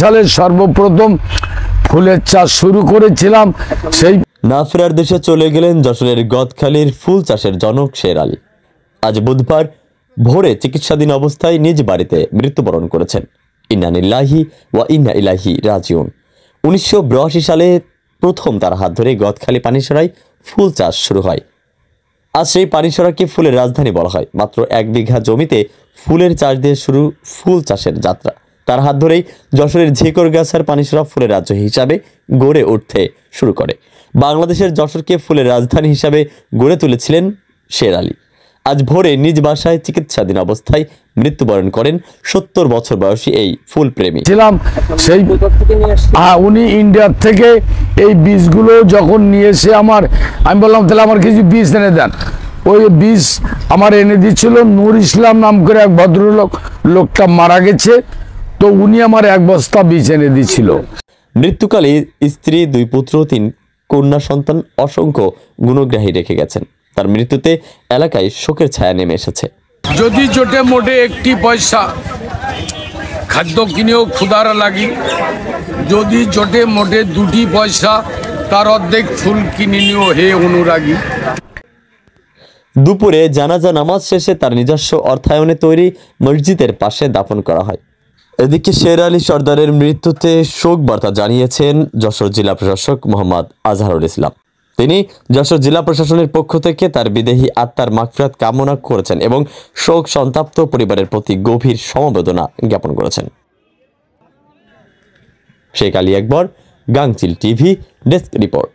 সালে সর্বপ্রথম ফুলের চাষ শুরু করেছিলাম। সেই না ফেরার দেশে চলে গেলেন যশোরের গদখালির ফুল চাষের জনক শের আলী। আজ বুধবার ভোরে চিকিৎসাধীন অবস্থায় নিজ বাড়িতে মৃত্যুবরণ করেছেন। ইন্না লিল্লাহি ওয়া ইন্না ইলাইহি রাজিউন। 1982 সালে প্রথম তার হাত ধরে গদখালি পানিসরায় ফুল চাষ শুরু হয়। আজ সেই পানিসরাকে ফুলের রাজধানী বলা হয়। মাত্র 1 বিঘা জমিতে ফুলের চাষ দিয়ে শুরু ফুল চাষের যাত্রা। তার হাত ধরেই যশোরের ঝিকরগাছার পানিসরা ফুলের রাজ্য হিসাবে গড়ে উঠতে শুরু করে। বাংলাদেশের যশোরকে ফুলের রাজধানী হিসাবে গড়ে তুলেছিলেন শের আলী। আজ ভোরে নিজ বাসায় চিকিৎসাধীন অবস্থায় মৃত্যুবরণ করেন 70 বছর বয়সী এই ফুল প্রেমী। ছিলাম সেই উনি ইন্ডিয়ার থেকে এই বীজগুলো যখন নিয়ে এসে আমি বললাম তাহলে আমার কিছু বীজ এনে দেন। ওই বীজ আমার এনে দিচ্ছিল নূর ইসলাম নাম করে এক ভদ্রলোক, লোকটা মারা গেছে, তো উনি আমার 1 বস্তা বীজ এনে দিচ্ছিল। মৃত্যুকালে স্ত্রী, 2 পুত্র, 3 কন্যা সন্তান, অসংখ্য গুণগ্রাহী রেখে গেছেন। তার মৃত্যুতে এলাকায় শোকের ছায়া নেমে এসেছে। যদি জোটে মোটে 1 পয়সা খাদ্য কিনেও ক্ষুধার লাগি, যদি জোটে মোটে 2 পয়সা তার অর্ধেক ফুল কিনে নিও হে অনুরাগী। দুপুরে জানাজা নামাজ শেষে তার নিজস্ব অর্থায়নে তৈরি মসজিদের পাশে দাফন করা হয়। এদিকে শের আলী সর্দারের মৃত্যুতে শোক বার্তা জানিয়েছেন যশোর জেলা প্রশাসক মোহাম্মদ আজহারুল ইসলাম। তিনি যশোর জেলা প্রশাসনের পক্ষ থেকে তার বিদেহী আত্মার মাগফিরাত কামনা করেছেন এবং শোক সন্তাপ্ত পরিবারের প্রতি গভীর সমবেদনা জ্ঞাপন করেছেন। শেখ আলী আকবর, গাংচিল টিভি, ডেস্ক রিপোর্ট।